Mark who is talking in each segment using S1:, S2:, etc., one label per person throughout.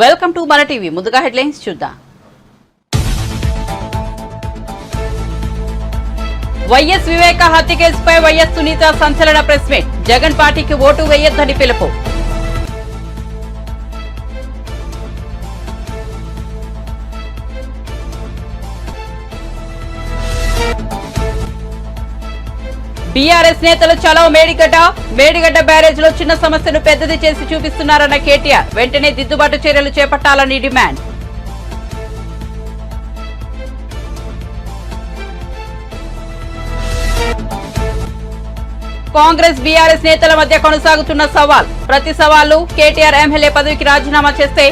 S1: Welcome to మన TV. ముందుగా headlines చూద్దాం. వైఎస్ వివేక హత్య కేసుపై వైఎస్ సునీత సంచలన ప్రెస్ మీట్. జగన్ పార్టీకి ఓటు వేయొద్దని పిలుపు. బీఆర్ఎస్ నేతలు చలో మేడిగడ్డ బ్యారేజ్ లో చిన్న సమస్యను పెద్దది చేసి చూపిస్తున్నారన్న కేటీఆర్. వెంటనే దిద్దుబాటు చర్యలు చేపట్టాలని డిమాండ్. కాంగ్రెస్ బీఆర్ఎస్ నేతల మధ్య కొనసాగుతున్న సవాల్. ప్రతి సవాలు కేటీఆర్ ఎమ్మెల్యే పదవికి రాజీనామా చేస్తే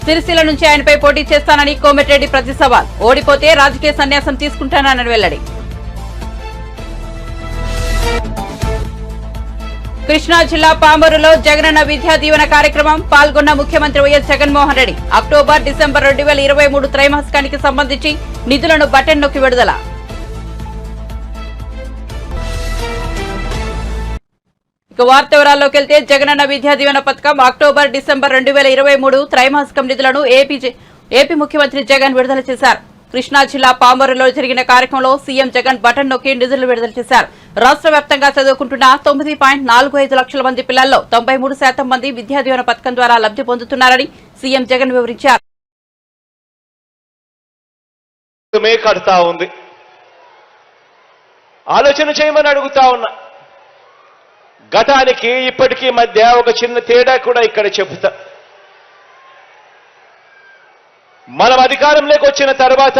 S1: సిరిసిల్ల నుంచి ఆయనపై పోటీ చేస్తానని కోమటిరెడ్డి ప్రతి సవాల్. ఓడిపోతే రాజకీయ సన్యాసం తీసుకుంటానని వెల్లడి. కృష్ణా జిల్లా పామరులో జగనన్న విద్యా దీవెన కార్యక్రమం. పాల్గొన్న ముఖ్యమంత్రి YS Jaganmohan Reddy. October December 2023 త్రైమాసికానికి సంబంధించి నిధులను బటన్ నొక్కి విడుదల. ఇక వార్త వివరాల్లోకి వెళ్తే జగనన్న విద్యా దీవెన పథకం అక్టోబర్ డిసెంబర్ 2023 త్రైమాసికం నిధులను ఏపీ ముఖ్యమంత్రి జగన్ విడుదల చేశారు. కృష్ణా జిల్లా పామరులో జరిగిన కార్యక్రమంలో సీఎం జగన్ బటన్ నొక్కి నిధులు విడుదల చేశారు. రాష్ట్ర వ్యాప్తంగా చదువుకుంటున్న 9.45 లక్షల మంది పిల్లల్లో 93% మంది విద్యా దీవెన పథకం ద్వారా లబ్ధి పొందుతున్నారని సీఎం జగన్ వివరించారు.
S2: ఆలోచన చేయమని అడుగుతా ఉన్నా. గతానికి ఇప్పటికీ మధ్య ఒక చిన్న తేడా కూడా ఇక్కడ చెబుతా. మనం అధికారంలోకి వచ్చిన తర్వాత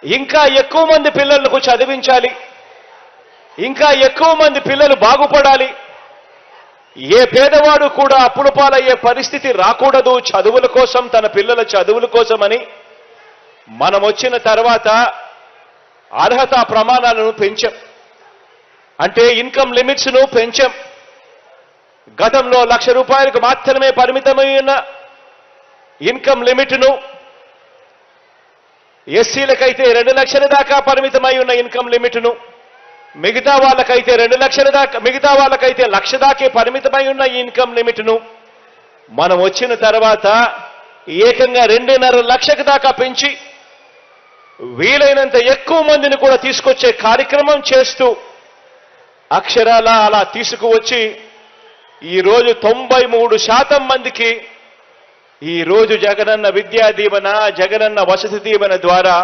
S2: ఇంకా ఎక్కువ మంది పిల్లలకు చదివించాలి, ఇంకా ఎక్కువ మంది పిల్లలు బాగుపడాలి, ఏ పేదవాడు కూడా అప్పుల పాలయ్యే పరిస్థితి రాకూడదు చదువుల కోసం, తన పిల్లల చదువుల కోసమని మనం వచ్చిన తర్వాత అర్హత ప్రమాణాలను పెంచాం. అంటే ఇన్కమ్ లిమిట్స్ ను పెంచాం. గతంలో ₹1,00,000 మాత్రమే పరిమితమైన ఇన్కమ్ లిమిట్ ను ఎస్సీలకైతే 2 లక్షల దాకా పరిమితమై ఉన్న ఇన్కమ్ లిమిట్ ను, మిగతా వాళ్ళకైతే 2 లక్షల దాకా, మిగతా వాళ్ళకైతే 1,00,000 దాకే పరిమితమై ఉన్న ఇన్కమ్ లిమిట్ ను మనం వచ్చిన తర్వాత ఏకంగా 2.5 లక్షల దాకా పెంచి వీలైనంత ఎక్కువ మందిని కూడా తీసుకొచ్చే కార్యక్రమం చేస్తూ అక్షరాల అలా తీసుకువచ్చి ఈరోజు 93% మందికి ఈరోజు జగనన్న విద్యా దీవెన, జగనన్న వసతి దీవెన ద్వారా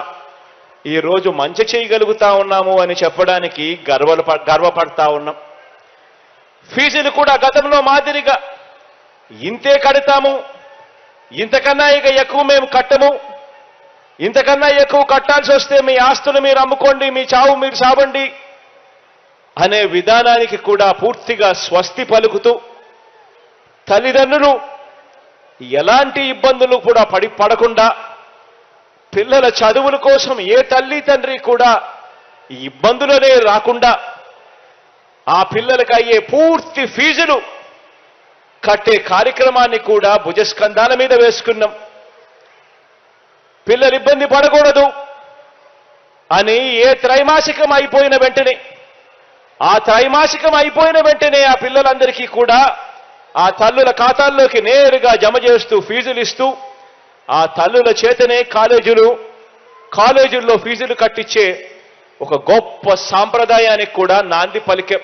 S2: ఈరోజు మంచి చేయగలుగుతా ఉన్నాము అని చెప్పడానికి గర్వపడతా ఉన్నాం. ఫీజులు కూడా గతంలో మాదిరిగా ఇంతే కడతాము, ఇంతకన్నా ఇక ఎక్కువ మేము కట్టము, ఇంతకన్నా ఎక్కువ కట్టాల్సి వస్తే మీ ఆస్తులు మీరు అమ్ముకోండి, మీ చావు మీరు చావండి అనే విధానానికి కూడా పూర్తిగా స్వస్తి పలుకుతూ తల్లిదండ్రులు ఎలాంటి ఇబ్బందులు కూడా పడకుండా, పిల్లల చదువుల కోసం ఏ తల్లి తండ్రి కూడా ఇబ్బందులనే రాకుండా ఆ పిల్లలకు అయ్యే పూర్తి ఫీజులు కట్టే కార్యక్రమాన్ని కూడా భుజస్కంధాల మీద వేసుకున్నాం. పిల్లలు ఇబ్బంది పడకూడదు అని ఏ త్రైమాసికం అయిపోయిన వెంటనే, ఆ త్రైమాసికం అయిపోయిన వెంటనే ఆ పిల్లలందరికీ కూడా ఆ తల్లుల ఖాతాల్లోకి నేరుగా జమ చేస్తూ ఫీజులు ఇస్తూ ఆ తల్లుల చేతనే కాలేజీల్లో ఫీజులు కట్టించే ఒక గొప్ప సాంప్రదాయానికి కూడా నాంది పలికే.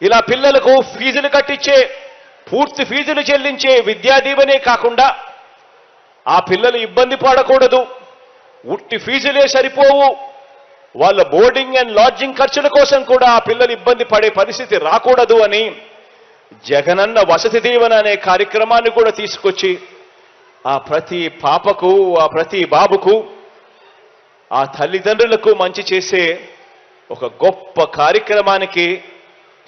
S2: ఇలా పిల్లలకు ఫీజులు కట్టించే, పూర్తి ఫీజులు చెల్లించే విద్యా దీవెనే కాకుండా ఆ పిల్లలు ఇబ్బంది పడకూడదు, ఉట్టి ఫీజులే సరిపోవు, వాళ్ళ బోర్డింగ్ అండ్ లాడ్జింగ్ ఖర్చుల కోసం కూడా ఆ పిల్లలు ఇబ్బంది పడే పరిస్థితి రాకూడదు అని జగనన్న వసతి దీవెన అనే కార్యక్రమాన్ని కూడా తీసుకొచ్చి ఆ ప్రతి పాపకు, ఆ ప్రతి బాబుకు, ఆ తల్లిదండ్రులకు మంచి చేసే ఒక గొప్ప కార్యక్రమానికి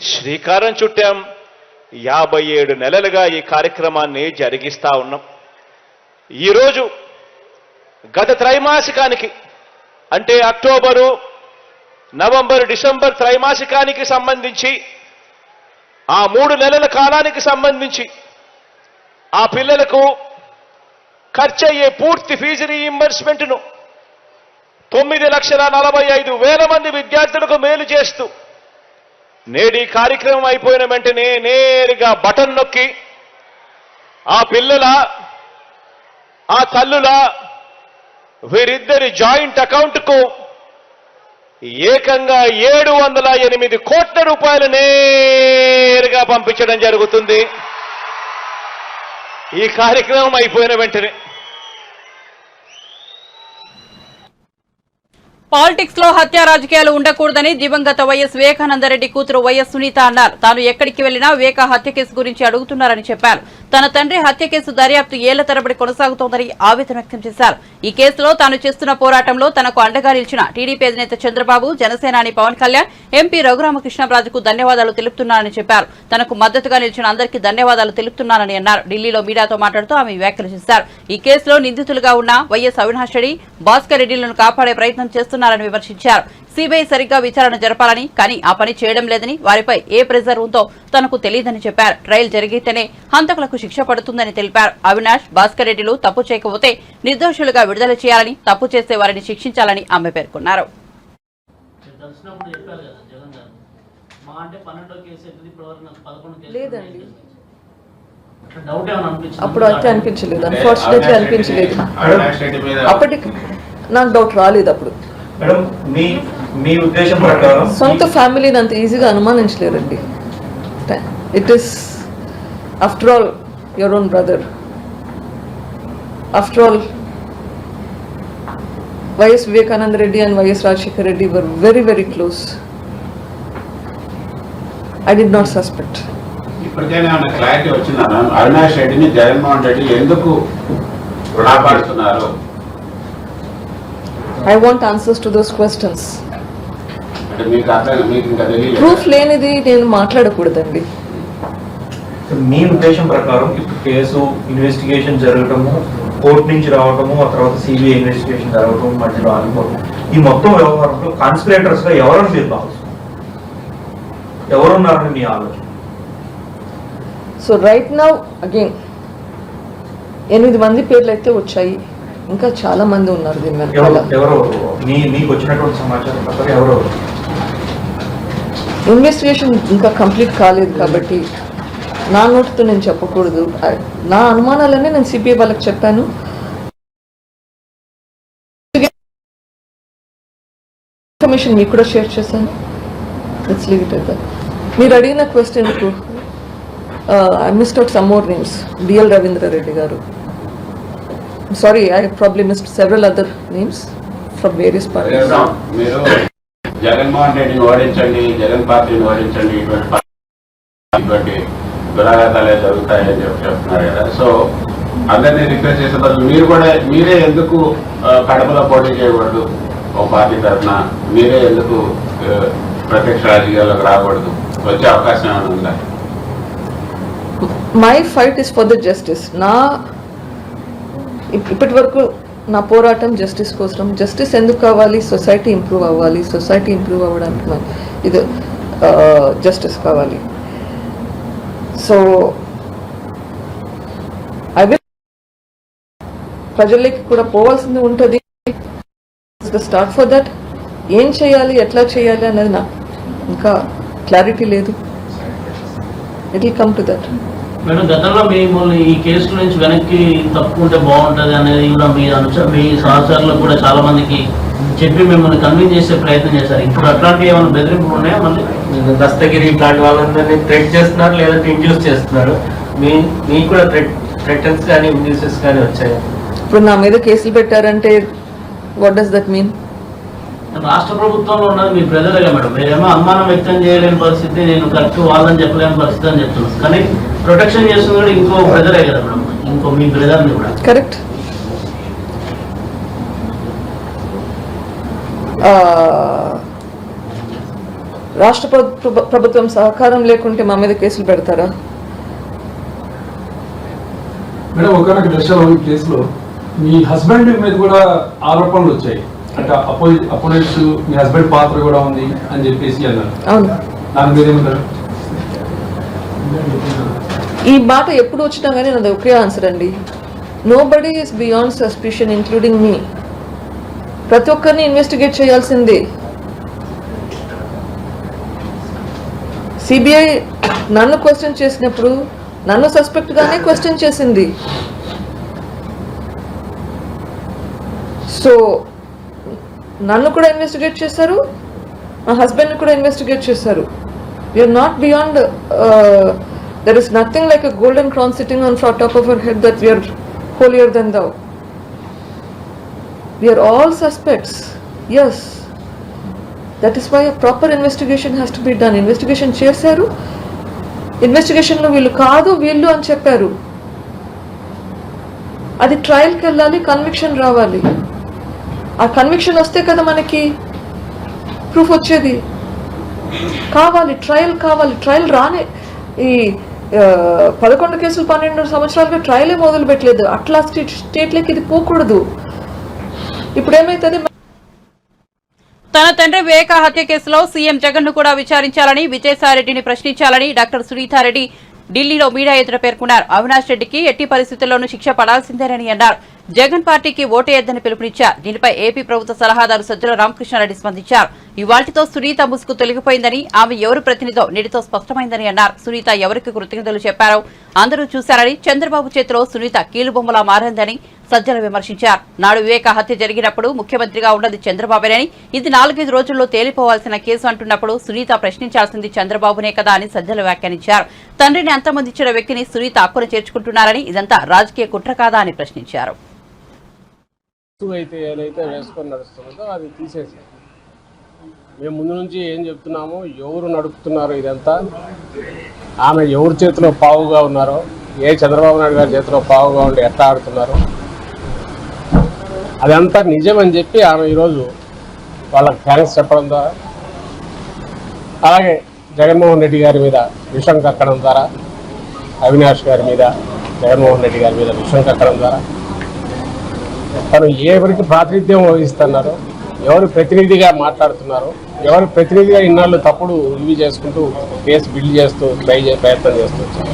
S2: శ్రీకారం చుట్టాం. 57 నెలలుగా ఈ కార్యక్రమాన్ని జరిగిస్తా ఉన్నాం. ఈరోజు గత త్రైమాసికానికి అంటే అక్టోబరు, నవంబరు, డిసెంబర్ త్రైమాసికానికి సంబంధించి ఆ 3 నెలల కాలానికి సంబంధించి ఆ పిల్లలకు ఖర్చయ్యే పూర్తి ఫీజు రీయింబర్స్మెంట్ను 9,45,000 మంది విద్యార్థులకు మేలు చేస్తూ నేడి కార్యక్రమం అయిపోయిన వెంటనే నేరుగా బటన్ నొక్కి ఆ పిల్లల ఆ తల్లుల వీరిద్దరి జాయింట్ అకౌంట్కు ఏకంగా 708 కోట్ల రూపాయలు నేరుగా పంపించడం జరుగుతుంది. ఈ కార్యక్రమం అయిపోయిన వెంటనే
S1: పాలిటిక్స్ లో హత్య రాజకీయాలు ఉండకూడదని దివంగత వైఎస్ వివేకానందరెడ్డి కూతురు వైఎస్ సునీత అన్నారు. తాను ఎక్కడికి వెళ్లినా వివేక హత్య కేసు గురించి అడుగుతున్నారని చెప్పారు. తన తండ్రి హత్య కేసు దర్యాప్తు ఏళ్ల తరబడి కొనసాగుతోందని ఆవేదన వ్యక్తం చేశారు. ఈ కేసులో తాను చేస్తున్న పోరాటంలో తనకు అండగా నిలిచిన టీడీపీ అధినేత చంద్రబాబు, జనసేనాని పవన్ కళ్యాణ్, ఎంపీ రఘురామకృష్ణరాజుకు ధన్యవాదాలు తెలుపుతున్నారని చెప్పారు. తనకు మద్దతుగా నిలిచిన అందరికీ ధన్యవాదాలు తెలుపుతున్నారని అన్నారు. ఢిల్లీలో మీడియాతో మాట్లాడుతూ ఆమె వ్యాఖ్యలు చేశారు. ఈ కేసులో నిందితులుగా ఉన్న వైఎస్ అవినాష్ రెడ్డి, భాస్కర్ రెడ్డిలను కాపాడే ప్రయత్నం చేస్తున్నారని విమర్శించారు. సిబిఐ సరిగ్గా విచారణ జరపాలని, కానీ ఆ పని చేయడం లేదని, వారిపై ఏ ప్రెజర్ ఉందో తనకు తెలియదని చెప్పారు. ట్రయల్ జరిగితేనే హంతకులకు శిక్ష పడుతుందని తెలిపారు. అవినాష్, భాస్కర్ రెడ్డిలు తప్పు చేయకపోతే నిర్దోషులుగా విడుదల చేయాలని, తప్పు చేసే వారిని శిక్షించాలని ఆమె పేర్కొన్నారు.
S3: అప్పుడు అయితే అనిపించలేదు, అన్ఫార్చునేట్లీ అనిపించలేదు. అప్పటికి నాకు డౌట్ రాలేదు. అప్పుడు
S4: మీ ఉద్దేశం ప్రకారం
S3: సొంత ఫ్యామిలీని అంత ఈజీగా అనుమానించలేరండి. It is after all your own brother. After all YS Vivekananda Reddy and YS Rajasekhara Reddy were very very close. I did not suspect.
S5: ఇప్పటికైనా ఏమైనా క్లారిటీ వచ్చిందా మ్యామ్? అవినాష్ రెడ్డిని జగన్మోహన్ రెడ్డి ఎందుకు రుణపడుతున్నారు?
S3: I want answers to those questions.
S5: అంటే మీకు ఇంకా తెలియదు.
S3: ప్రూఫ్ లేనిది నేను మాట్లాడకూడదండి.
S4: మీ ఉద్దేశం ప్రకారం ఇప్పుడు కేసు ఇన్వెస్టిగేషన్ జరగటము, కోర్టు నుంచి రావటము, ఆ తర్వాత సిబిఐ ఇన్వెస్టిగేషన్ జరగటం, మధ్యలో ఆగిపోవడం, ఈ మొత్తం వ్యవహారంలో కాన్స్పిరేటర్స్ గా ఎవరని మీరు భావిస్తారు? ఎవరున్నారని మీ ఆలోచన?
S3: సో రైట్ నౌ అగైన్ 8 మంది పేర్లు అయితే వచ్చాయి. ఇంకా చాలా మంది ఉన్నారు దీని వెనకాల.
S4: మీకు వచ్చినటువంటి సమాచారం ప్రకారం ఎవరు?
S3: ఇన్వెస్టిగేషన్ ఇంకా కంప్లీట్ కాలేదు కాబట్టి నా నోటితో నేను చెప్పకూడదు. నా అనుమానాలన్నీ నేను సిబిఐ వాళ్ళకి చెప్పాను. ఇన్ఫర్మేషన్ మీకు కూడా షేర్ చేశాను. Let's leave it at that. మీరు అడిగిన క్వశ్చన్కు I missed out some more names. DL Ravindra Reddy garu, sorry, I probably missed several other names from various parties.
S5: మీరు జగన్మోహన్ రెడ్డిని ఓడించండి, జగన్ పార్టీని ఓడించండి, ఇటువంటి దురాఘాతాలే జరుగుతాయని చెప్తున్నారు కదా. సో అందరినీ రిక్వెస్ట్ చేసే బదులు మీరే ఎందుకు కడపలో పోటీ చేయకూడదు? ఓ పార్టీ తరఫున మీరే ఎందుకు ప్రత్యక్ష రాజకీయాల్లోకి రాకూడదు? వచ్చే అవకాశం ఏమైనా ఉందా?
S3: My fight is for the justice. ఇప్పటి వరకు నా పోరాటం జస్టిస్ కోసం. జస్టిస్ ఎందుకు కావాలి? సొసైటీ ఇంప్రూవ్ అవ్వాలి. సొసైటీ ఇంప్రూవ్ అవ్వడానికి ఇది జస్టిస్ కావాలి. సో అవి ప్రజలకి కూడా పోవాల్సింది ఉంటుంది. Start for that. ఏం చేయాలి, ఎట్లా చేయాలి అనేది నాకు ఇంకా క్లారిటీ లేదు. It will come to that.
S6: Madam, గతంలో మిమ్మల్ని ఈ కేసు నుంచి వెనక్కి తప్పుకుంటే బాగుంటుంది అనేది కూడా మీ సహచరులకు కూడా చాలా మందికి చెప్పి మిమ్మల్ని కన్విన్స్ చేసే ప్రయత్నం చేశారు. ఇప్పుడు అట్లాంటివి ఏమైనా బెదిరింపులు ఉన్నాయా? మళ్ళీ
S7: దస్తగిరి ఇట్లాంటి వాళ్ళందరినీ థ్రెట్ చేస్తున్నారు, లేదంటే ఇండ్యూస్ చేస్తున్నారు. మీకు కూడా థ్రెటన్స్ కానీ ఇండ్యూసెస్ కానీ వచ్చాయి.
S3: ఇప్పుడు నా మీద కేసులు పెట్టారంటే వాట్ డస్ దట్ మీన్?
S6: రాష్ట్ర ప్రభుత్వంలో ఉన్నది మీ బ్రదర్గా మేడం. మీరేమో అనుమానం వ్యక్తం చేయలేని పరిస్థితి, నేను కరెక్ట్ వాళ్ళని చెప్పలేని పరిస్థితి అని చెప్తున్నాను. కానీ ప్రొటెక్షన్ చేస్తుంది కూడా ఇంకో బ్రదరే కదా మేడం, ఇంకో మీ బ్రదర్ని కూడా.
S3: కరెక్ట్. రాష్ట్ర ప్రభుత్వం సహకారం లేకుంటే మా మీద కేసులు పెడతారా?
S8: మేడం, ఒకనొక దశలో ఈ కేసులో మీ హస్బెండ్ మీద కూడా ఆరోపణలు వచ్చాయి. అంటే అపోనెంట్స్ మీ హస్బెండ్ పాత్ర కూడా ఉంది అని చెప్పేసి అన్నారు.
S3: అవును.
S8: దాని మీద ఏమంటారు?
S3: ఈ మాట ఎప్పుడు వచ్చినా కానీ నాది ఒకే ఆన్సర్ అండి. Nobody is beyond suspicion including me. ప్రతి ఒక్కరిని ఇన్వెస్టిగేట్ చేయాల్సిందే. సిబిఐ నన్ను క్వశ్చన్ చేసినప్పుడు నన్ను సస్పెక్ట్ గానే క్వశ్చన్ చేసింది. సో నన్ను కూడా ఇన్వెస్టిగేట్ చేశారు, మా హస్బెండ్ని కూడా ఇన్వెస్టిగేట్ చేశారు. We're not beyond, there is nothing like a golden crown sitting on top of our head that we're holier than thou. We are all suspects. Yes. That is why a proper investigation has to be done. Investigation చేశారు, investigation లో వీళ్ళు కాదు వీళ్ళు అని చెప్పారు. అది ట్రయల్కి వెళ్ళాలి, conviction రావాలి. ఆ కన్విక్షన్ వస్తే కదా మనకి ప్రూఫ్ వచ్చేది. కావాలి ట్రయల్, కావాలి ట్రయల్ రానే. ఈ 11 కేసులు 12 సంవత్సరాలుగా ట్రయలే మొదలు పెట్టలేదు. అట్లా స్టేట్లకి ఇది పోకూడదు. ఇప్పుడు ఏమైతుంది,
S1: తన తండ్రి వివేక హత్య కేసులో సీఎం జగన్ ను కూడా విచారించాలని, విజయసాయిరెడ్డిని ప్రశ్నించాలని డాక్టర్ సునీతారెడ్డి ఢిల్లీలో మీడియా ఎదుట పేర్కొన్నారు. అవినాష్ రెడ్డికి ఎట్టి పరిస్థితుల్లోనూ శిక్ష పడాల్సిందేనని అన్నారు. జగన్ పార్టీకి ఓటేయొద్దని పిలుపునిచ్చారు. దీనిపై ఏపీ ప్రభుత్వ సలహాదారు సజ్జల రామకృష్ణారెడ్డి స్పందించారు. ఇవాళ్టితో సునీత ముసుగు తొలగిపోయిందని, ఆమె ఎవరు ప్రతినిధో నేటితో స్పష్టమైందని అన్నారు. సునీత ఎవరికి కృతజ్ఞతలు చెప్పారో అందరూ చూశారని, చంద్రబాబు చేతిలో సునీత కీలుబొమ్మలా మారిందని సజ్జల విమర్శించారు. నాడు వివేక హత్య జరిగినప్పుడు ముఖ్యమంత్రిగా ఉన్నది చంద్రబాబునేని, ఇది 4-5 రోజుల్లో తేలిపోవాల్సిన కేసు అంటున్నప్పుడు సునీత ప్రశ్నించాల్సింది చంద్రబాబునే కదా అని సజ్జల వ్యాఖ్యానించారు. తండ్రిని అంతమందించిన వ్యక్తిని సునీత హక్కును చేర్చుకుంటున్నారని, ఇదంతా రాజకీయ కుట్ర కాదా అని ప్రశ్నించారు.
S9: అయితే ఏదైతే వేసుకొని నడుస్తుందో అది తీసేసి మేము ముందు నుంచి ఏం చెప్తున్నామో, ఎవరు నడుపుతున్నారో ఇదంతా, ఆమె ఎవరి చేతిలో పావుగా ఉన్నారో, ఏ చంద్రబాబు నాయుడు గారి చేతిలో పావుగా ఉండి ఎట్లా ఆడుతున్నారో అదంతా నిజమని చెప్పి ఆమె ఈరోజు వాళ్ళకి థ్యాంక్స్ చెప్పడం ద్వారా, అలాగే జగన్మోహన్ రెడ్డి గారి మీద విషం కక్కడం ద్వారా, అవినాష్ గారి మీద జగన్మోహన్ రెడ్డి గారి మీద విషం కక్కడం ద్వారా తను ఎవరికి ప్రాతినిధ్యం వహిస్తున్నారో, ఎవరు ప్రతినిధిగా మాట్లాడుతున్నారో, ఎవరు ప్రతినిధిగా ఇన్నాళ్ళు తప్పుడు ఇవి చేసుకుంటూ కేసు బిల్డ్ చేస్తూ ప్రయత్నం చేస్తూ వచ్చారు.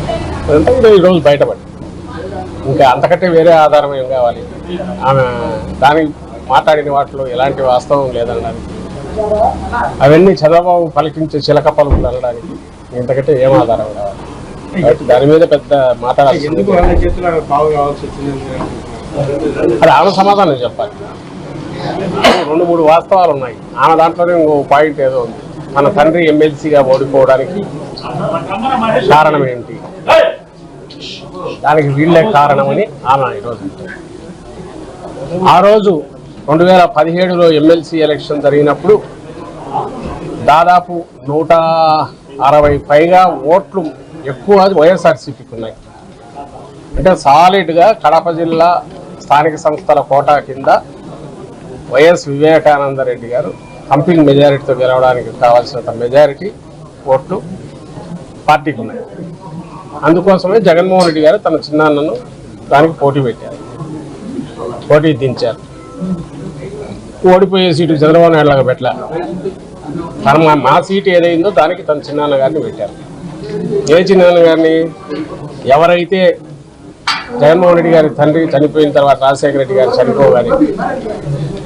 S9: అదంతా ఈరోజు బయటపడి ఇంకా అంతకంటే వేరే ఆధారం ఏం కావాలి? ఆమె దానికి మాట్లాడిన వాటిలో ఎలాంటి వాస్తవం లేదనడానికి, అవన్నీ చంద్రబాబు పలికించే చిలక పలుకులు అనడానికి ఇంతకంటే ఏం ఆధారం కావాలి? దాని మీద పెద్ద మాట్లాడాలి. అది ఆమె సమాధానం చెప్పాలి. 2-3 వాస్తవాలు ఉన్నాయి. ఆమె దాంట్లోనే ఇంకో పాయింట్ ఏదో ఉంది. మన తండ్రి ఎమ్మెల్సీగా ఓడిపోవడానికి కారణం ఏంటి, దానికి వీళ్ళే కారణమని ఆమె ఈరోజు. ఆ రోజు 2017లో ఎమ్మెల్సీ ఎలక్షన్ జరిగినప్పుడు దాదాపు 160 పైగా ఓట్లు ఎక్కువ వైఎస్ఆర్సీపీకి ఉన్నాయి. అంటే సాలిడ్గా కడప జిల్లా స్థానిక సంస్థల కోటా కింద వైఎస్ వివేకానందరెడ్డి గారు కంపెనీ మెజారిటీతో గెలవడానికి కావాల్సినంత మెజారిటీ ఓట్లు పార్టీకి ఉన్నాయి. అందుకోసమే జగన్మోహన్ రెడ్డి గారు తన చిన్నాన్నను దానికి పోటీ దించారు. ఓడిపోయే సీటు చంద్రబాబు నాయుడు లాగా పెట్టలే. మా సీటు ఏదైందో దానికి తన చిన్నాన్న గారిని పెట్టారు. ఏ చిన్నాన్న గారిని? ఎవరైతే జగన్మోహన్ రెడ్డి గారి తండ్రి చనిపోయిన తర్వాత రాజశేఖర రెడ్డి గారు చనిపోగానే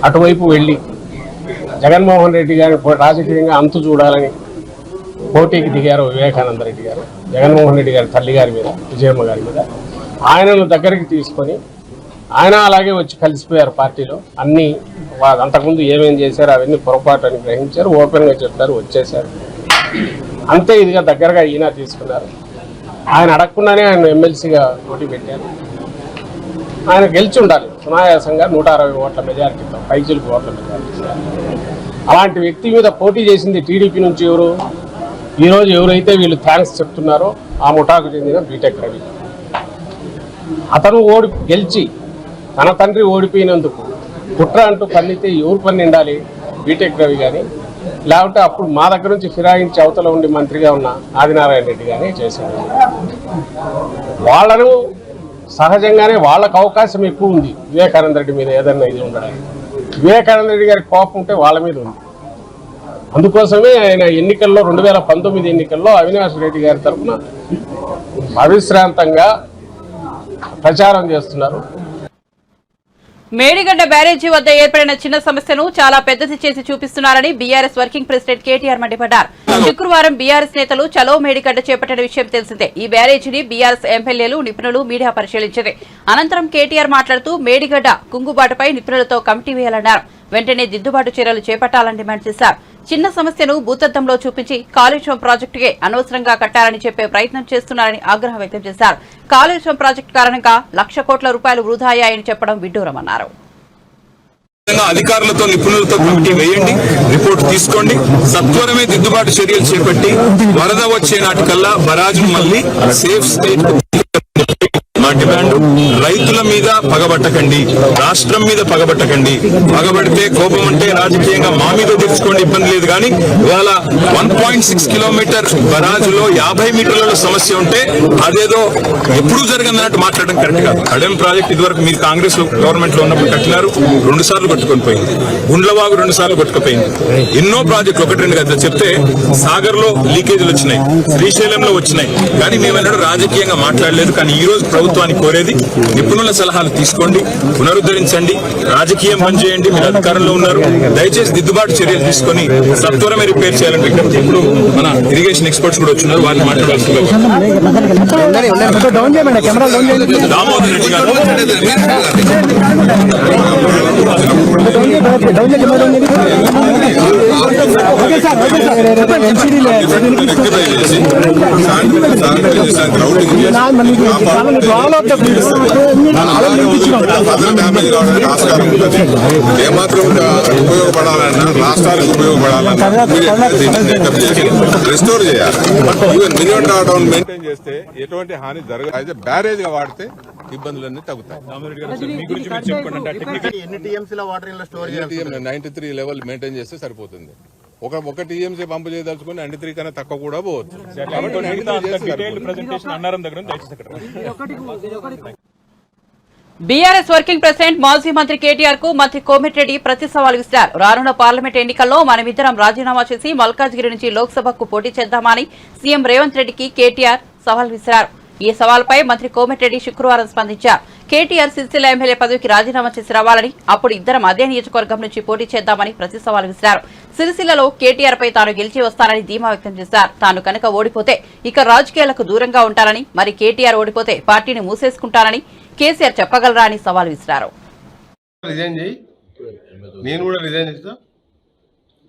S9: అటువైపు వెళ్ళి జగన్మోహన్ రెడ్డి గారిని రాజకీయంగా అంతు చూడాలని పోటీకి దిగారు వివేకానంద రెడ్డి గారు. జగన్మోహన్ రెడ్డి గారి తల్లి గారి మీద, విజయమ్మ గారి మీద ఆయనను దగ్గరికి తీసుకొని ఆయన అలాగే వచ్చి కలిసిపోయారు పార్టీలో. అన్నీ అంతకుముందు ఏమేం చేశారు అవన్నీ పొరపాటు అని గ్రహించారు, ఓపెన్గా చెప్పారు, వచ్చేశారు. అంతే ఇదిగా దగ్గరగా ఈయన తీసుకున్నారు. ఆయన అడగకుండానే ఆయన ఎమ్మెల్సీగా పోటీ పెట్టారు. ఆయన గెలిచి ఉండాలి సునాయాసంగా 160 ఓట్ల మెజారిటీతో, పైచిలుకు ఓట్ల మెజారిటీ. అలాంటి వ్యక్తి మీద పోటీ చేసింది టీడీపీ నుంచి ఎవరు? ఈరోజు ఎవరైతే వీళ్ళు థ్యాంక్స్ చెప్తున్నారో ఆ ముఠాకు చెందిన బీటెక్ రవి. అతను గెలిచి తన తండ్రి ఓడిపోయినందుకు కుట్ర అంటూ పన్నితే ఎవరు పన్నిండాలి? బీటెక్ రవి కానీ, లేకపోతే అప్పుడు మా దగ్గర నుంచి ఫిరాయించి అవతల ఉండి మంత్రిగా ఉన్న ఆదినారాయణ రెడ్డి కానీ చేశారు. వాళ్ళను సహజంగానే వాళ్ళకు అవకాశం ఎక్కువ ఉంది వివేకానంద రెడ్డి మీద ఏదన్నా ఇది ఉండడానికి. వివేకానంద రెడ్డి గారి కోపం ఉంటే వాళ్ళ మీద ఉంది. అందుకోసమే ఆయన ఎన్నికల్లో 2019 ఎన్నికల్లో అవినాష్ రెడ్డి గారి తరఫున అవిశ్రాంతంగా ప్రచారం చేస్తున్నారు.
S1: మేడిగడ్డ బ్యారేజీ వద్ద ఏర్పడిన చిన్న సమస్యను చాలా పెద్దది చేసి చూపిస్తున్నారని బీఆర్ఎస్ వర్కింగ్ ప్రెసిడెంట్ కేటీఆర్ మండిపడ్డారు. శుక్రవారం బీఆర్ఎస్ నేతలు చలో మేడిగడ్డ చేపట్టిన విషయం తెలిసిందే. ఈ బ్యారేజీని బీఆర్ఎస్ ఎమ్మెల్యేలు, నిపుణులు, మీడియా పరిశీలించింది. అనంతరం కేటీఆర్ మాట్లాడుతూ మేడిగడ్డ కుంగుబాటుపై నిపుణులతో కమిటీ వేయాలన్నారు. వెంటనే దిద్దుబాటు చర్యలు చేపట్టాలని డిమాండ్ చేశారు. చిన్న సమస్యను భూతత్వంలో చూపించి కాళేశ్వరం ప్రాజెక్టుకే అనవసరంగా కట్టాలని చెప్పే ప్రయత్నం చేస్తున్నారని ఆగ్రహం వ్యక్తం చేశారు. కాళేశ్వరం ప్రాజెక్టు కారణంగా లక్ష కోట్ల రూపాయలు వృధా అయ్యాయని చెప్పడం విడ్డూరమన్నారు.
S10: అధికారులతో, నిపుణులతో కమిటీ వేయండి, రిపోర్ట్ తీసుకోండి, సత్వరమే దిద్దుబాటు చర్యలు చేపట్టి వరద వచ్చే నాటికల్లా బరాజు మళ్లీ సేఫ్ స్టేట్ మా డిమాండ్. రైతుల మీద పగబట్టకండి, రాష్ట్రం మీద పగబట్టకండి. పగబడితే కోపం అంటే రాజకీయంగా మా మీద తెచ్చుకోండి, ఇబ్బంది లేదు. కానీ ఇవాళ 1.6 కిలోమీటర్ బరాజులో 50 మీటర్ల సమస్య ఉంటే అదేదో ఎప్పుడూ జరగదన్నట్టు మాట్లాడడం కరెక్ట్ కాదు. అడెం ప్రాజెక్ట్ ఇదివరకు మీరు కాంగ్రెస్ గవర్నమెంట్ లో ఉన్నప్పుడు కట్టినారు, 2 సార్లు కొట్టుకొని పోయింది. గుండ్లవాగు 2 సార్లు కొట్టుకుపోయింది. ఎన్నో ప్రాజెక్టులు 1-2 గంటలు చెప్తే సాగర్ లో లీకేజీలు వచ్చినాయి, శ్రీశైలంలో వచ్చినాయి. కానీ మేమన్నాడు రాజకీయంగా మాట్లాడలేదు. కానీ ఈ రోజు ప్రభుత్వానికి కోరేది నిపుణుల సలహాలు తీసుకోండి, పునరుద్ధరించండి, రాజకీయం బంద్ చేయండి. మీరు అధికారంలో ఉన్నారు, దయచేసి దిద్దుబాటు చర్యలు తీసుకొని సత్వరమే రిపేర్ చేయాలని విజ్ఞప్తి. ఇప్పుడు మన ఇరిగేషన్ ఎక్స్పర్ట్స్ కూడా వచ్చినారు, వారిని మాట్లాడాల్సిందిగా దామోదర్ రెడ్డి గారు.
S11: ఏమాత్రం ఉపయోగపడాలన్నా, రాష్ట్రాలకు ఉపయోగపడాలన్నా రెస్టోర్ చేయాలి. ఈవెన్ మినిమం డ్రాడౌన్ మెయింటైన్ చేస్తే ఎటువంటి హాని జరగదు. అయితే బ్యారేజ్ గా వాడితే ఇబ్బందులన్నీ తగ్గుతాయి. 93 లెవెల్ మెయింటైన్ చేస్తే సరిపోతుంది. ఒక టీఎంసీ పంపు చేయదలుచుకుని 93 కన్నా తక్కువ కూడా పోవచ్చు.
S1: బీఆర్ఎస్ వర్కింగ్ ప్రెసిడెంట్ మాజీ మంత్రి కేటీఆర్ కు మంత్రి కోమటిరెడ్డి ప్రతి సవాల్ విసిరారు. రానున్న పార్లమెంట్ ఎన్నికల్లో మనమిద్దరం రాజీనామా చేసి మల్కాజ్గిరి నుంచి లోక్సభకు పోటీ చేద్దామని సీఎం రేవంత్ రెడ్డికి కేటీఆర్ సవాల్ విసిరారు. ఈ సవాల్పై మంత్రి కోమటిరెడ్డి శుక్రవారం స్పందించారు. కేటీఆర్ సిరిసిల్ల ఎమ్మెల్యే పదవికి రాజీనామా చేసి రావాలని, అప్పుడు ఇద్దరం అదే నియోజకవర్గం నుంచి పోటీ చేద్దామని ప్రతి సవాల్ విసిరారు. సిరిసిల్లలో కేటీఆర్ పై తాను గెలిచి వస్తానని ధీమా వ్యక్తం చేశారు. తాను కనుక ఓడిపోతే ఇక రాజకీయాలకు దూరంగా ఉంటానని, మరి కేటీఆర్ ఓడిపోతే పార్టీని మూసేసుకుంటానని కేసీఆర్ చెప్పగలరా అని సవాల్ విసిరారు.
S12: రిజైన్ చేయి, నేను కూడా రిజైన్ చేస్తా.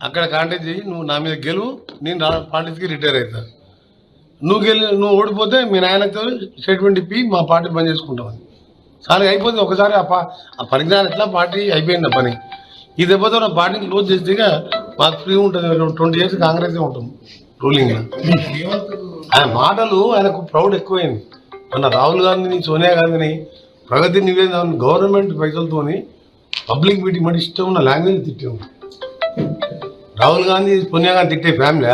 S12: అక్కడ కాంటాక్ట్ చేయి, నువ్వు నా మీద గెలువు, నేను పార్టీకి రిటైర్ అవుతా. నువ్వు ఓడిపోతే మీ నాయనతో స్టేట్మెంట్ ఇప్పి మా పార్టీ బంద్ చేసుకుంటామని. సారీ అయిపోతుంది ఒకసారి. ఆ పరిజ్ఞానం ఎట్లా పార్టీ అయిపోయింది పని. ఈ దెబ్బతో నా పార్టీని క్లోజ్ చేస్తే మాకు ఫ్రీ ఉంటుంది. 20 years కాంగ్రెస్ ఉంటాం రూలింగ్. ఆయన మాటలు ఆయనకు ప్రౌడ్ ఎక్కువైంది. మన రాహుల్ గాంధీని, సోనియా గాంధీని ప్రగతి నివేదన గవర్నమెంట్ పైసలతోని పబ్లిక్ మీటింగ్ అంటే ఇష్టం ఉన్న లాంగ్వేజ్ తిట్టాం. రాహుల్ గాంధీ, సోనియా గాంధీ తిట్టే ఫ్యామిలీ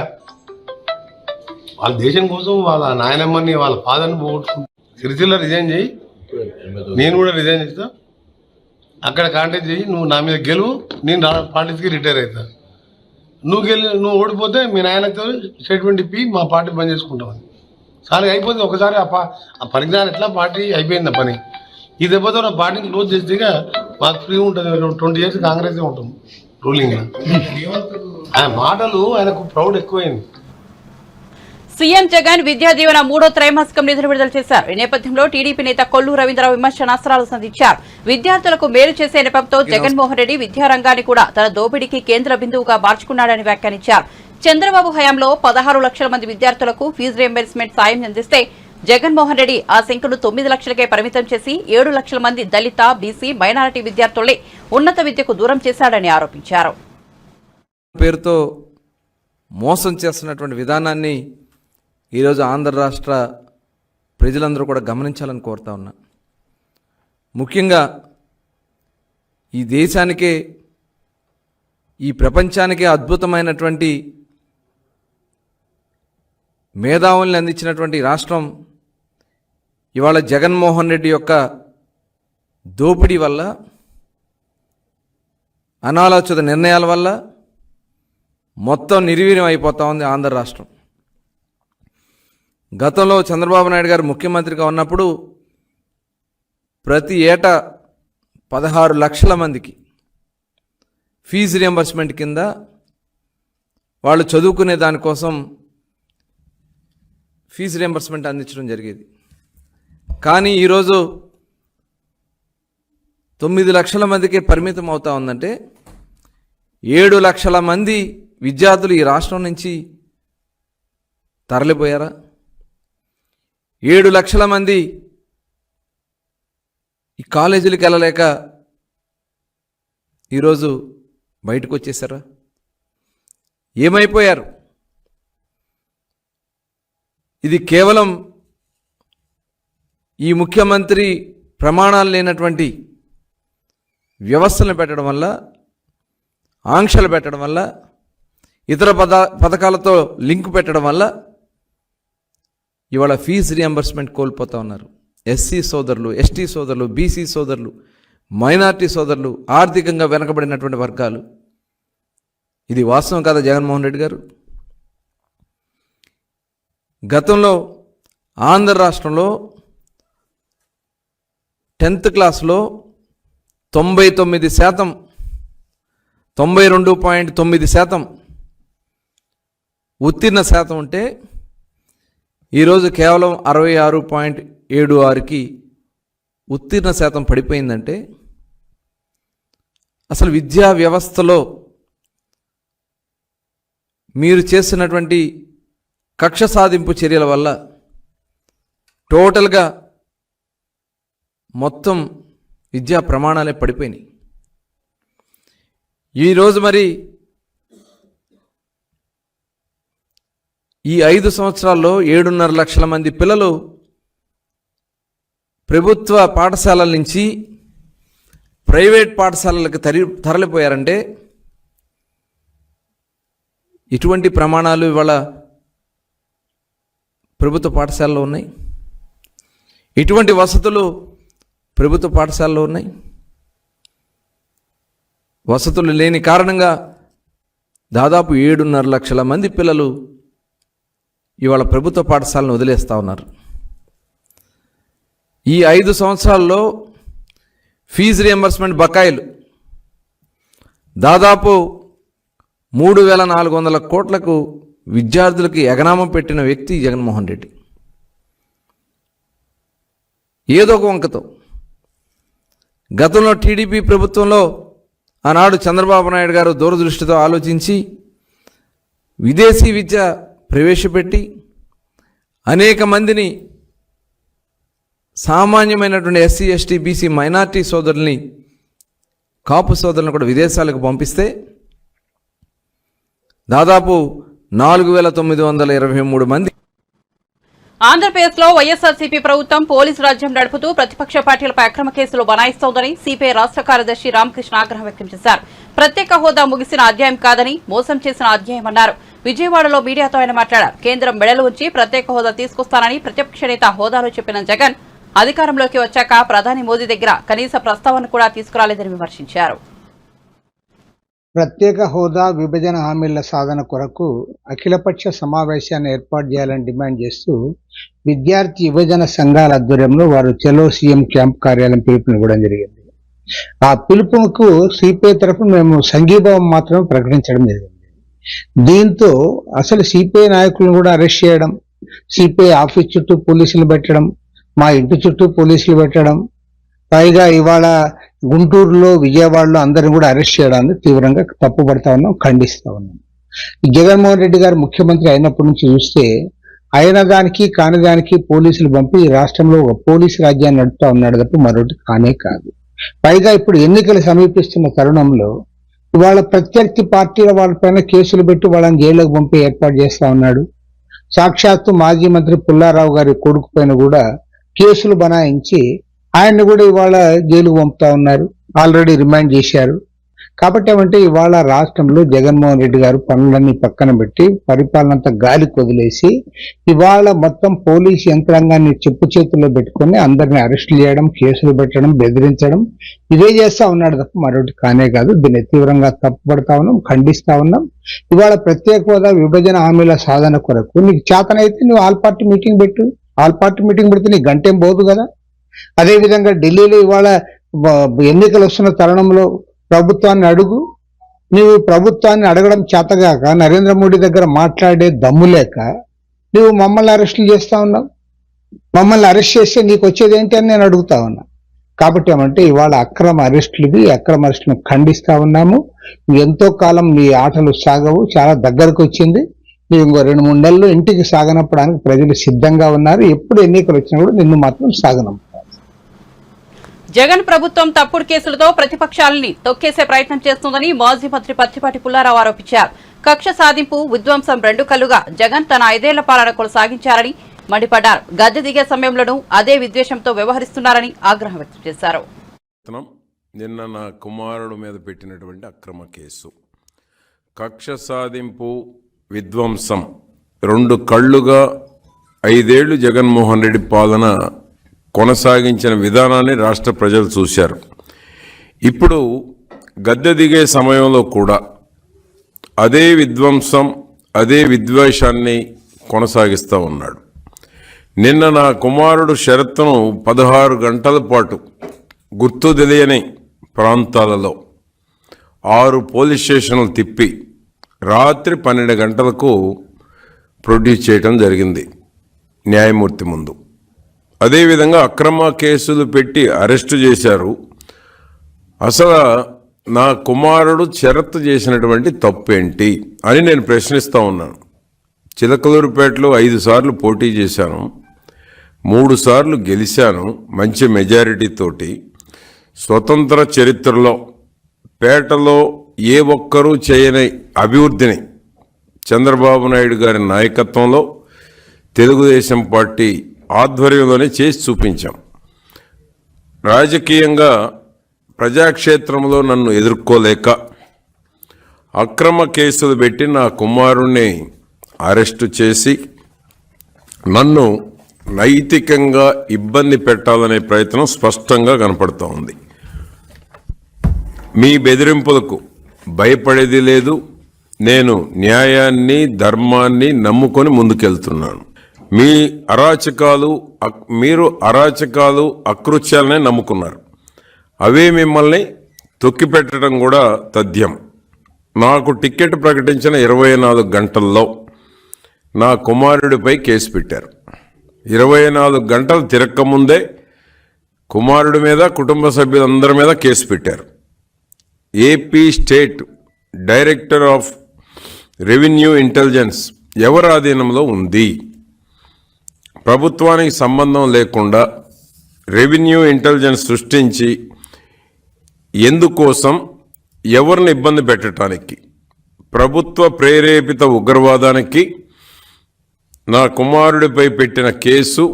S12: వాళ్ళ దేశం కోసం వాళ్ళ నాయనమ్మని, వాళ్ళ ఫాదర్ని పోగొట్టుకుంటారు. సిరిసిల్ల రిజైన్ చేయి, నేను కూడా రిజైన్ చేస్తా. అక్కడ కాంటాక్ట్ చేయి, నువ్వు నా మీద గెలువు, నేను పార్టీకి రిటైర్ అవుతా. నువ్వు ఓడిపోతే మీ నాయనతో స్టేట్మెంట్ ఇప్పి మా పార్టీ బంద్ చేసుకుంటామని. సారీ అయిపోతుంది ఒకసారి. ఆ పరిజ్ఞానం ఎట్లా పార్టీ అయిపోయింది పని. ఈ దెబ్బతో నా పార్టీని క్లోజ్ చేస్తే మాకు ఫ్రీ ఉంటుంది. 20 years కాంగ్రెస్ ఉంటాం రూలింగ్. ఆయన మాటలు ఆయనకు ప్రౌడ్ ఎక్కువైంది.
S1: సీఎం జగన్ విద్యా దీవెన 3వ త్రైమాసికం నిధులు విడుదల చేశారు. ఈ నేపథ్యంలో టీడీపీ నేత కొల్లు రవీంద్ర విమర్శనాస్త్రాలు సంధించారు. విద్యార్థులకు మేలు చేసే నెపంతో జగన్మోహన్ రెడ్డి విద్యారంగాన్ని కూడా తన దోపిడీకి కేంద్ర బిందువుగా మార్చుకున్నాడని వ్యాఖ్యానించారు. చంద్రబాబు హయాంలో 16 లక్షల మంది విద్యార్థులకు ఫీజు రియంబర్స్మెంట్ సాయం అందిస్తే జగన్మోహన్ రెడ్డి ఆ సంఖ్యను 9 లక్షలకే పరిమితం చేసి 7 లక్షల మంది దళిత, బీసీ, మైనారిటీ విద్యార్థుల్ని ఉన్నత విద్యకు దూరం చేశాడని ఆరోపించారు.
S13: పేరుతో మోసం చేస్తున్నటువంటి విధానాన్ని ఈరోజు ఆంధ్ర రాష్ట్ర ప్రజలందరూ కూడా గమనించాలని కోరుతా ఉన్నా. ముఖ్యంగా ఈ దేశానికే, ఈ ప్రపంచానికే అద్భుతమైనటువంటి మేధావుల్ని అందించినటువంటి రాష్ట్రం ఇవాళ జగన్మోహన్ రెడ్డి యొక్క దోపిడీ వల్ల, అనాలోచిత నిర్ణయాల వల్ల మొత్తం నిర్వీర్యం అయిపోతా ఉంది ఆంధ్ర రాష్ట్రం. గతంలో చంద్రబాబు నాయుడు గారు ముఖ్యమంత్రిగా ఉన్నప్పుడు ప్రతి ఏటా 16 లక్షల మందికి ఫీజు రియంబర్స్మెంట్ కింద వాళ్ళు చదువుకునే దానికోసం ఫీజు రియంబర్స్మెంట్ అందించడం జరిగేది. కానీ ఈరోజు 9 లక్షల మందికి పరిమితం అవుతా ఉందంటే 7 లక్షల మంది విద్యార్థులు ఈ రాష్ట్రం నుంచి తరలిపోయారా? 7 లక్షల మంది ఈ కాలేజీలకు వెళ్ళలేక ఈరోజు బయటకు వచ్చేసారా? ఏమైపోయారు? ఇది కేవలం ఈ ముఖ్యమంత్రి ప్రమాణాలు లేనటువంటి వ్యవస్థలను పెట్టడం వల్ల, ఆంక్షలు పెట్టడం వల్ల, ఇతర పథకాలతో లింక్ పెట్టడం వల్ల ఇవాళ ఫీజు రియంబర్స్మెంట్ కోల్పోతూ ఉన్నారు. ఎస్సీ సోదరులు, ఎస్టీ సోదరులు, బీసీ సోదరులు, మైనార్టీ సోదరులు, ఆర్థికంగా వెనకబడినటువంటి వర్గాలు. ఇది వాస్తవం కాదా జగన్మోహన్ రెడ్డి గారు? గతంలో ఆంధ్ర రాష్ట్రంలో 10th క్లాస్లో 99%, 92.9% ఉత్తీర్ణ శాతం ఉంటే ఈరోజు కేవలం 66.76కి ఉత్తీర్ణ శాతం పడిపోయిందంటే అసలు విద్యా వ్యవస్థలో మీరు చేస్తున్నటువంటి కక్ష సాధింపు చర్యల వల్ల టోటల్గా మొత్తం విద్యా ప్రమాణాలే పడిపోయినాయి. ఈరోజు మరి ఈ 5 సంవత్సరాల్లో 7.5 లక్షల మంది పిల్లలు ప్రభుత్వ పాఠశాలల నుంచి ప్రైవేట్ పాఠశాలలకు తరలిపోయారంటే ఇటువంటి ప్రమాణాలు ఇవాళ ప్రభుత్వ పాఠశాలలో ఉన్నాయి. ఇటువంటి వసతులు ప్రభుత్వ పాఠశాలలో ఉన్నాయి. వసతులు లేని కారణంగా దాదాపు 7.5 లక్షల మంది పిల్లలు ఇవాళ ప్రభుత్వ పాఠశాలను వదిలేస్తూ ఉన్నారు. ఈ 5 సంవత్సరాల్లో ఫీజు రియంబర్స్మెంట్ బకాయిలు దాదాపు 3,400 కోట్లకు విద్యార్థులకి ఎగనామం పెట్టిన వ్యక్తి జగన్మోహన్ రెడ్డి. ఏదో ఒక వంకతో గతంలో టీడీపీ ప్రభుత్వంలో ఆనాడు చంద్రబాబు నాయుడు గారు దూరదృష్టితో ఆలోచించి విదేశీ విద్య ప్రవేశపెట్టి అనేక మందిని సామాన్యమైనటువంటి ఎస్సీ, ఎస్టీ, బీసీ, మైనార్టీ సోదరుల్ని, కాపు సోదరులను కూడా విదేశాలకు పంపిస్తే దాదాపు 4,923 మంది.
S1: ఆంధ్రప్రదేశ్లో వైఎస్ఆర్సీపీ ప్రభుత్వం పోలీసు రాజ్యం నడుపుతూ ప్రతిపక్ష పార్టీలపై అక్రమ కేసులు బనాయిస్తోందని సిపిఐ రాష్ట్ర కార్యదర్శి రామకృష్ణ ఆగ్రహం వ్యక్తం చేశారు. ప్రత్యేక హోదా ముగిసిన అధ్యాయం కాదని, మోసం చేసిన అధ్యాయమన్నారు. విజయవాడలో మీడియాతో ఆయన మాట్లాడారు. కేంద్రం మెడలు ఉంచి ప్రత్యేక హోదా తీసుకొస్తానని ప్రతిపక్ష నేత హోదాలో చెప్పిన జగన్ అధికారంలోకి వచ్చాక ప్రధాని మోదీ దగ్గర కనీస ప్రస్తావన కూడా తీసుకురాలేదని విమర్శించారు.
S14: ప్రత్యేక హోదా విభజన హామీల సాధన కొరకు అఖిలపక్ష సమావేశాన్ని ఏర్పాటు చేయాలని డిమాండ్ చేస్తూ విద్యార్థి యువజన సంఘాల ఆధ్వర్యంలో వారు చలో సీఎం క్యాంప్ కార్యాలయం పిలుపునివ్వడం జరిగింది. ఆ పిలుపుకు సిపిఐ తరఫున మేము సంఘీభావం మాత్రమే ప్రకటించడం జరిగింది. దీంతో అసలు సిపిఐ నాయకులను కూడా అరెస్ట్ చేయడం, సిపిఐ ఆఫీస్ చుట్టూ పోలీసులు పెట్టడం, మా ఇంటి చుట్టూ పోలీసులు పెట్టడం, పైగా ఇవాళ గుంటూరులో, విజయవాడలో అందరిని కూడా అరెస్ట్ చేయడాన్ని తీవ్రంగా తప్పుపడతా ఉన్నాం, ఖండిస్తా ఉన్నాం. జగన్మోహన్ రెడ్డి గారు ముఖ్యమంత్రి అయినప్పటి నుంచి చూస్తే అయిన దానికి కాని దానికి పోలీసులు పంపి రాష్ట్రంలో ఒక పోలీసు రాజ్యాన్ని నడుపుతా ఉన్నాడు తప్ప మరొకటి కానే కాదు. పైగా ఇప్పుడు ఎన్నికలు సమీపిస్తున్న తరుణంలో ఇవాళ ప్రత్యర్థి పార్టీల వాళ్ళపైన కేసులు పెట్టి వాళ్ళని జైలుకు పంపి ఏర్పాటు చేస్తా ఉన్నాడు. సాక్షాత్తు మాజీ మంత్రి పుల్లారావు గారి కొడుకు పైన కూడా కేసులు బనాయించి ఆయన్ని కూడా ఇవాళ జైలుకు పంపుతా ఉన్నారు, ఆల్రెడీ రిమాండ్ చేశారు. కాబట్టి ఏమంటే ఇవాళ రాష్ట్రంలో జగన్మోహన్ రెడ్డి గారు పనులన్నీ పక్కన పెట్టి పరిపాలన అంతా గాలికి వదిలేసి ఇవాళ మొత్తం పోలీసు యంత్రాంగాన్ని చెప్పు చేతుల్లో పెట్టుకుని అందరిని అరెస్టులు చేయడం, కేసులు పెట్టడం, బెదిరించడం ఇవే చేస్తా ఉన్నాడు తప్ప మరొకటి కానే కాదు. దీన్ని తీవ్రంగా తప్పుపడతా ఉన్నాం, ఖండిస్తా ఉన్నాం. ఇవాళ ప్రత్యేక హోదా విభజన హామీల సాధన కొరకు నీకు చేతనైతే నువ్వు ఆల్ పార్టీ మీటింగ్ పెట్టు. ఆల్ పార్టీ మీటింగ్ పెడితే నీకు గంటేం పోదు కదా. అదేవిధంగా ఢిల్లీలో ఇవాళ ఎన్నికలు వస్తున్న తరుణంలో ప్రభుత్వాన్ని అడుగు, నువ్వు ప్రభుత్వాన్ని అడగడం చేతగాక నరేంద్ర మోడీ దగ్గర మాట్లాడే దమ్ము లేక నువ్వు మమ్మల్ని అరెస్టులు చేస్తా ఉన్నావు. మమ్మల్ని అరెస్ట్ చేస్తే నీకు వచ్చేది ఏంటి అని నేను అడుగుతా ఉన్నా. కాబట్టి ఏమంటే ఇవాళ అక్రమ అరెస్టులను ఖండిస్తా ఉన్నాము. ఎంతో కాలం నీ ఆటలు సాగవు, చాలా దగ్గరకు వచ్చింది. నీవు ఇంకో 2-3 నెలలు ఇంటికి సాగనప్పడానికి ప్రజలు సిద్ధంగా ఉన్నారు. ఎప్పుడు ఎన్నికలు వచ్చినా కూడా నిన్ను మాత్రం సాగనంపుతారు.
S1: జగన్ ప్రభుత్వం తప్పుడు కేసులతో ప్రతిపక్షాలని తొక్కేసే ప్రయత్నం చేస్తోందని మాజీ మంత్రి పత్తిపాటి పుల్లారావు ఆరోపించారు. కక్ష సాధింపు, విధ్వంసం 2 కళ్లుగా జగన్ తన 5 ఏళ్ల పాలన కొనసాగించారని మండిపడ్డారు. గద్దె దిగే సమయంలోనూ అదే విద్వేషంతో వ్యవహరిస్తున్నారని ఆగ్రహం వ్యక్తం చేశారు.
S11: నిన్న నా కుమారుడు మీద పెట్టినటువంటి అక్రమ కేసు, కక్ష సాధింపు, విధ్వంసం 2 కళ్లుగా 5 ఏళ్లు జగన్మోహన్ రెడ్డి పాలన కొనసాగించిన విధానాన్ని రాష్ట్ర ప్రజలు చూశారు. ఇప్పుడు గద్దె దిగే సమయంలో కూడా అదే విధ్వంసం, అదే విద్వేషాన్ని కొనసాగిస్తూ ఉన్నాడు. నిన్న నా కుమారుడు షరత్తును 16 గంటల పాటు గుర్తు తెలియని ప్రాంతాలలో 6 పోలీస్ స్టేషన్లు తిప్పి రాత్రి 12 గంటలకు ప్రొడ్యూస్ చేయడం జరిగింది న్యాయమూర్తి ముందు. అదేవిధంగా అక్రమ కేసులు పెట్టి అరెస్టు చేశారు. అసలు నా కుమారుడు షరత్తు చేసినటువంటి తప్పేంటి అని నేను ప్రశ్నిస్తూ ఉన్నాను. చిలకలూరుపేటలో 5 సార్లు పోటీ చేశాను, 3 సార్లు గెలిచాను మంచి మెజారిటీతోటి. స్వతంత్ర చరిత్రలో పేటలో ఏ ఒక్కరూ చేయని అభివృద్ధిని చంద్రబాబు నాయుడు గారి నాయకత్వంలో తెలుగుదేశం పార్టీ ఆధ్వర్యంలోనే చేసి చూపించాం. రాజకీయంగా ప్రజాక్షేత్రంలో నన్ను ఎదుర్కోలేక అక్రమ కేసులు పెట్టి నా కుమారుణ్ణి అరెస్టు చేసి నన్ను నైతికంగా ఇబ్బంది పెట్టాలనే ప్రయత్నం స్పష్టంగా కనపడుతూ ఉంది. మీ బెదిరింపులకు భయపడేది లేదు. నేను న్యాయాన్ని, ధర్మాన్ని నమ్ముకొని ముందుకెళ్తున్నాను. మీరు అరాచకాలు, అకృత్యాలనే నమ్ముకున్నారు. అవే మిమ్మల్ని తొక్కిపెట్టడం కూడా తథ్యం. నాకు టికెట్ ప్రకటించిన 24 గంటల్లో నా కుమారుడిపై కేసు పెట్టారు. 24 గంటలు తిరక్కముందే కుమారుడి మీద, కుటుంబ సభ్యులందరి మీద కేసు పెట్టారు. AP state director of revenue intelligence ఎవరి ఆధీనంలో ఉంది? ప్రభుత్వానికి సంబంధం లేకుండా రెవెన్యూ ఇంటెలిజెన్స్ సృష్టించి ఎందుకోసం, ఎవరిని ఇబ్బంది పెట్టడానికి? ప్రభుత్వ ప్రేరేపిత ఉగ్రవాదానికి నా కుమారుడిపై పెట్టిన కేసు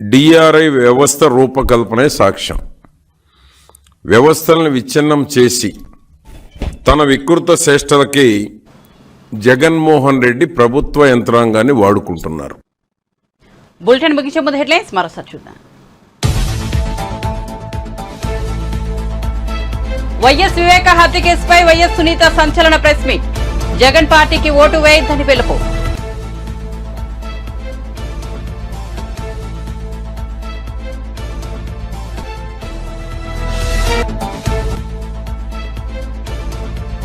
S11: డిఆర్ఐ వ్యవస్థ రూపకల్పనే సాక్ష్యం. వ్యవస్థలను విచ్ఛిన్నం చేసి తన వికృత చేష్టలకి జగన్మోహన్ రెడ్డి ప్రభుత్వ యంత్రాంగాన్ని వాడుకుంటున్నారు.
S1: బులెటిన్ ముగించే ముందు హెడ్లైన్స్ మరోసారి చూద్దాం. వైఎస్ వివేక హత్య కేసుపై వైఎస్ సునీత సంచలన ప్రెస్ మీట్. జగన్ పార్టీకి ఓటు వేయొద్దని పిలుపు.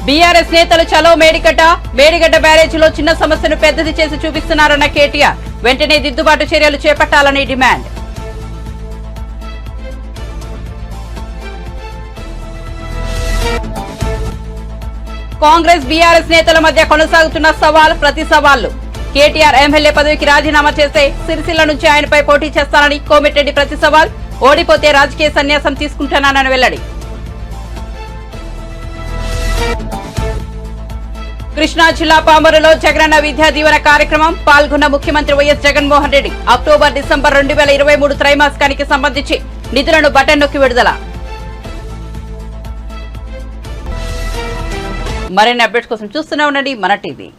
S1: బీఆర్ఎస్ నేతలు చలో మేడిగడ్డ బ్యారేజీలో చిన్న సమస్యను పెద్దది చేసి చూపిస్తున్నారన్న కేటీఆర్. వెంటనే దిద్దుబాటు చర్యలు చేపట్టాలని డిమాండ్. కాంగ్రెస్ బీఆర్ఎస్ నేతల మధ్య కొనసాగుతున్న ప్రతి సవాళ్లు. కేటీఆర్ ఎమ్మెల్యే పదవికి రాజీనామా చేస్తే సిరిసిల్ల నుంచి ఆయనపై పోటీ చేస్తానని కోమిటిరెడ్డి ప్రతి సవాల్. ఓడిపోతే రాజకీయ సన్యాసం తీసుకుంటానని వెల్లడి. కృష్ణా జిల్లా పామరులో జగనన్న విద్యా దీవెన కార్యక్రమం పాల్గొన్న ముఖ్యమంత్రి YS Jaganmohan Reddy. October, December 2023 త్రైమాసికానికి సంబంధించి నిధులను బటన్ నొక్కి విడుదల. మరిన్ని అప్డేట్స్ కోసం చూస్తూనే ఉండండి మన టీవీ.